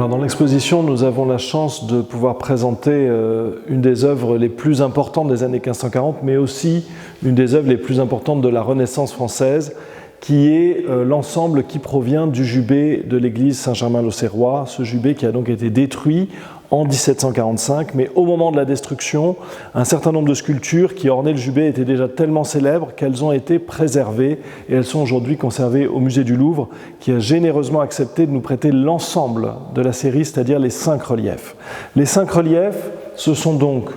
Alors dans l'exposition, nous avons la chance de pouvoir présenter une des œuvres les plus importantes des années 1540, mais aussi une des œuvres les plus importantes de la Renaissance française, qui est l'ensemble qui provient du jubé de l'église Saint-Germain-l'Auxerrois, ce jubé qui a donc été détruit en 1745, mais au moment de la destruction, un certain nombre de sculptures qui ornaient le jubé étaient déjà tellement célèbres qu'elles ont été préservées et elles sont aujourd'hui conservées au musée du Louvre, qui a généreusement accepté de nous prêter l'ensemble de la série, c'est-à-dire les 5 reliefs. Les 5 reliefs, ce sont donc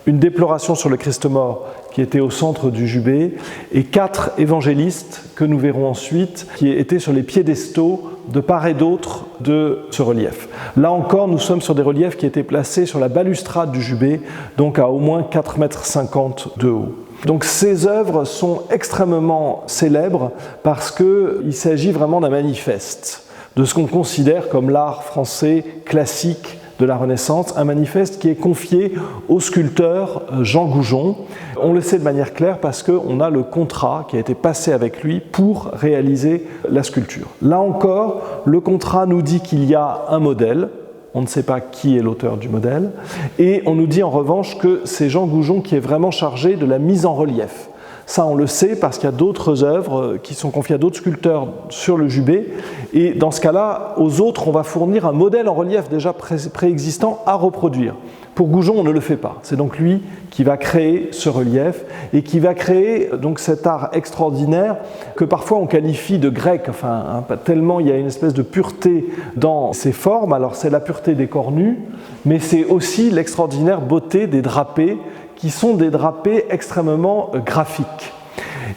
une déploration sur le Christ mort qui était au centre du jubé, et 4 évangélistes que nous verrons ensuite, qui étaient sur les piédestaux de part et d'autre de ce relief. Là encore, nous sommes sur des reliefs qui étaient placés sur la balustrade du jubé, donc à au moins 4,50 mètres de haut. Donc ces œuvres sont extrêmement célèbres parce qu'il s'agit vraiment d'un manifeste de ce qu'on considère comme l'art français classique de la Renaissance, un manifeste qui est confié au sculpteur Jean Goujon. On le sait de manière claire parce qu'on a le contrat qui a été passé avec lui pour réaliser la sculpture. Là encore, le contrat nous dit qu'il y a un modèle, on ne sait pas qui est l'auteur du modèle, et on nous dit en revanche que c'est Jean Goujon qui est vraiment chargé de la mise en relief. Ça, on le sait parce qu'il y a d'autres œuvres qui sont confiées à d'autres sculpteurs sur le jubé. Et dans ce cas-là, aux autres, on va fournir un modèle en relief déjà préexistant à reproduire. Pour Goujon, on ne le fait pas. C'est donc lui qui va créer ce relief et qui va créer donc cet art extraordinaire que parfois on qualifie de grec. Enfin, tellement il y a une espèce de pureté dans ses formes. Alors c'est la pureté des corps nus, mais c'est aussi l'extraordinaire beauté des drapés qui sont des drapés extrêmement graphiques.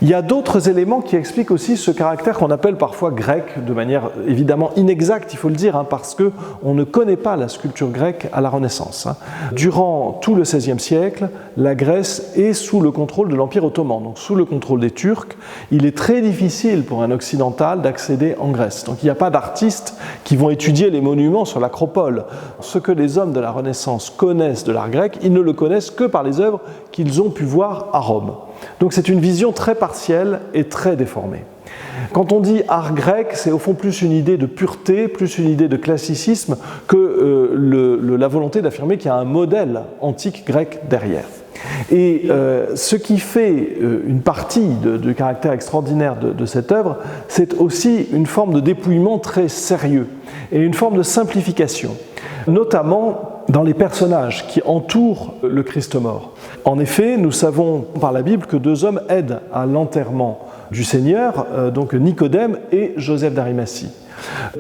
Il y a d'autres éléments qui expliquent aussi ce caractère qu'on appelle parfois grec, de manière évidemment inexacte, il faut le dire, parce qu'on ne connaît pas la sculpture grecque à la Renaissance. Durant tout le XVIe siècle, la Grèce est sous le contrôle de l'Empire ottoman, donc sous le contrôle des Turcs. Il est très difficile pour un occidental d'accéder en Grèce. Donc il n'y a pas d'artistes qui vont étudier les monuments sur l'Acropole. Ce que les hommes de la Renaissance connaissent de l'art grec, ils ne le connaissent que par les œuvres qu'ils ont pu voir à Rome. Donc c'est une vision très partielle et très déformée. Quand on dit art grec, c'est au fond plus une idée de pureté, plus une idée de classicisme que la volonté d'affirmer qu'il y a un modèle antique grec derrière. Et ce qui fait une partie du caractère extraordinaire de cette œuvre, c'est aussi une forme de dépouillement très sérieux et une forme de simplification, notamment dans les personnages qui entourent le Christ mort. En effet, nous savons par la Bible que 2 hommes aident à l'enterrement du Seigneur, donc Nicodème et Joseph d'Arimathie.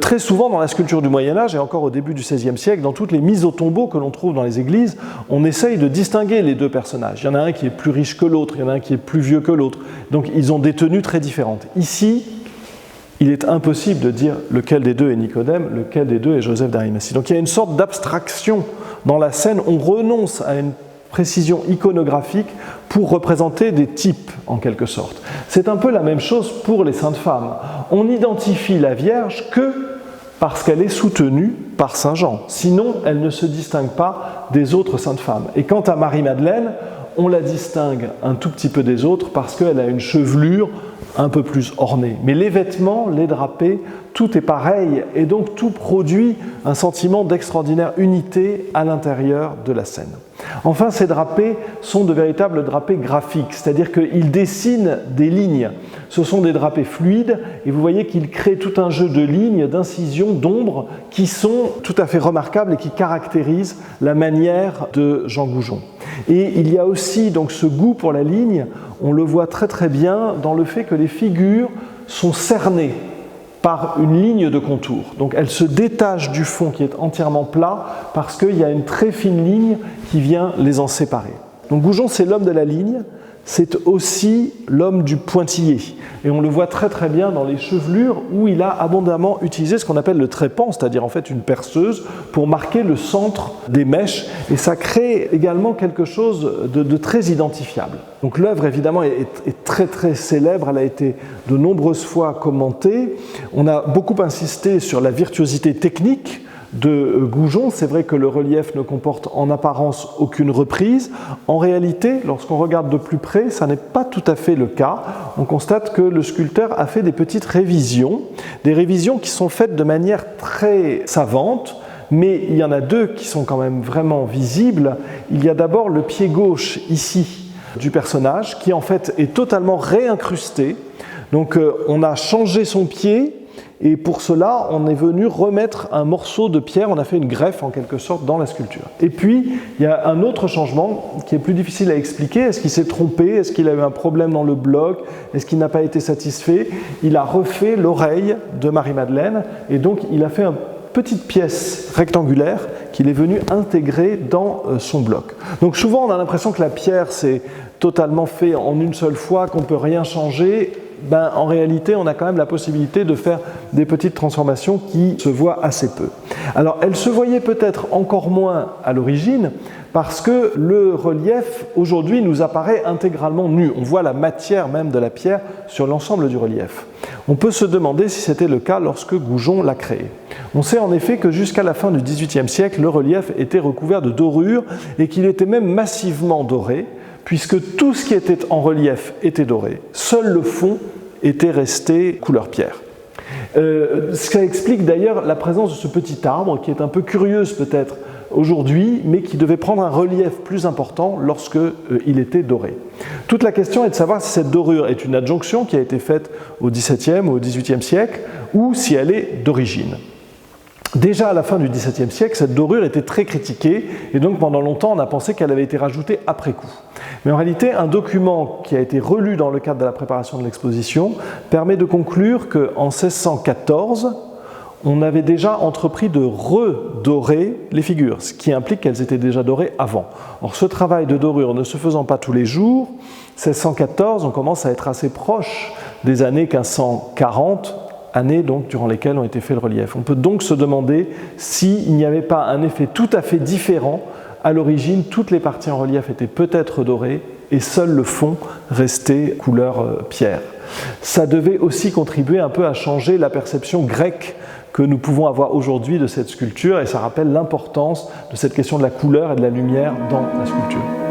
Très souvent dans la sculpture du Moyen-Âge et encore au début du XVIe siècle, dans toutes les mises au tombeau que l'on trouve dans les églises, on essaye de distinguer les 2 personnages. Il y en a un qui est plus riche que l'autre, il y en a un qui est plus vieux que l'autre. Donc ils ont des tenues très différentes. Ici, il est impossible de dire lequel des 2 est Nicodème, lequel des 2 est Joseph d'Arimathie. Donc il y a une sorte d'abstraction dans la scène, on renonce à une précision iconographique pour représenter des types en quelque sorte. C'est un peu la même chose pour les saintes femmes. On n'identifie la Vierge que parce qu'elle est soutenue par Saint Jean. Sinon, elle ne se distingue pas des autres saintes femmes. Et quant à Marie-Madeleine, on la distingue un tout petit peu des autres parce qu'elle a une chevelure un peu plus ornée. Mais les vêtements, les drapés, tout est pareil et donc tout produit un sentiment d'extraordinaire unité à l'intérieur de la scène. Enfin, ces drapés sont de véritables drapés graphiques, c'est-à-dire qu'ils dessinent des lignes. Ce sont des drapés fluides et vous voyez qu'ils créent tout un jeu de lignes, d'incisions, d'ombres qui sont tout à fait remarquables et qui caractérisent la manière de Jean Goujon. Et il y a aussi donc ce goût pour la ligne, on le voit très très bien dans le fait que les figures sont cernées par une ligne de contour. Donc elles se détachent du fond qui est entièrement plat parce qu'il y a une très fine ligne qui vient les en séparer. Donc Goujon, c'est l'homme de la ligne, c'est aussi l'homme du pointillé. Et on le voit très très bien dans les chevelures où il a abondamment utilisé ce qu'on appelle le trépan, c'est-à-dire en fait une perceuse pour marquer le centre des mèches. Et ça crée également quelque chose de très identifiable. Donc l'œuvre évidemment est très très célèbre, elle a été de nombreuses fois commentée. On a beaucoup insisté sur la virtuosité technique de Goujon. C'est vrai que le relief ne comporte en apparence aucune reprise. En réalité, lorsqu'on regarde de plus près, ça n'est pas tout à fait le cas. On constate que le sculpteur a fait des petites révisions, des révisions qui sont faites de manière très savante, mais il y en a deux qui sont quand même vraiment visibles. Il y a d'abord le pied gauche ici du personnage qui en fait est totalement réincrusté. Donc on a changé son pied et pour cela on est venu remettre un morceau de pierre, on a fait une greffe en quelque sorte dans la sculpture. Et puis il y a un autre changement qui est plus difficile à expliquer. Est-ce qu'il s'est trompé? Est-ce qu'il a eu un problème dans le bloc? Est-ce qu'il n'a pas été satisfait? Il a refait l'oreille de Marie-Madeleine et donc il a fait une petite pièce rectangulaire qu'il est venu intégrer dans son bloc. Donc souvent on a l'impression que la pierre c'est totalement fait en une seule fois, qu'on ne peut rien changer. En réalité, on a quand même la possibilité de faire des petites transformations qui se voient assez peu. Alors, elles se voyaient peut-être encore moins à l'origine parce que le relief, aujourd'hui, nous apparaît intégralement nu. On voit la matière même de la pierre sur l'ensemble du relief. On peut se demander si c'était le cas lorsque Goujon l'a créé. On sait en effet que jusqu'à la fin du XVIIIe siècle, le relief était recouvert de dorures et qu'il était même massivement doré, puisque tout ce qui était en relief était doré. Seul le fond était resté couleur pierre. Ça explique d'ailleurs la présence de ce petit arbre, qui est un peu curieuse peut-être aujourd'hui, mais qui devait prendre un relief plus important lorsqu'il était doré. Toute la question est de savoir si cette dorure est une adjonction qui a été faite au XVIIe ou au XVIIIe siècle, ou si elle est d'origine. Déjà à la fin du XVIIe siècle, cette dorure était très critiquée et donc pendant longtemps on a pensé qu'elle avait été rajoutée après coup. Mais en réalité, un document qui a été relu dans le cadre de la préparation de l'exposition permet de conclure qu'en 1614, on avait déjà entrepris de redorer les figures, ce qui implique qu'elles étaient déjà dorées avant. Or, ce travail de dorure ne se faisant pas tous les jours, 1614, on commence à être assez proche des années 1540, années donc durant lesquelles ont été faits le relief. On peut donc se demander s'il n'y avait pas un effet tout à fait différent. À l'origine, toutes les parties en relief étaient peut-être dorées et seul le fond restait couleur pierre. Ça devait aussi contribuer un peu à changer la perception grecque que nous pouvons avoir aujourd'hui de cette sculpture et ça rappelle l'importance de cette question de la couleur et de la lumière dans la sculpture.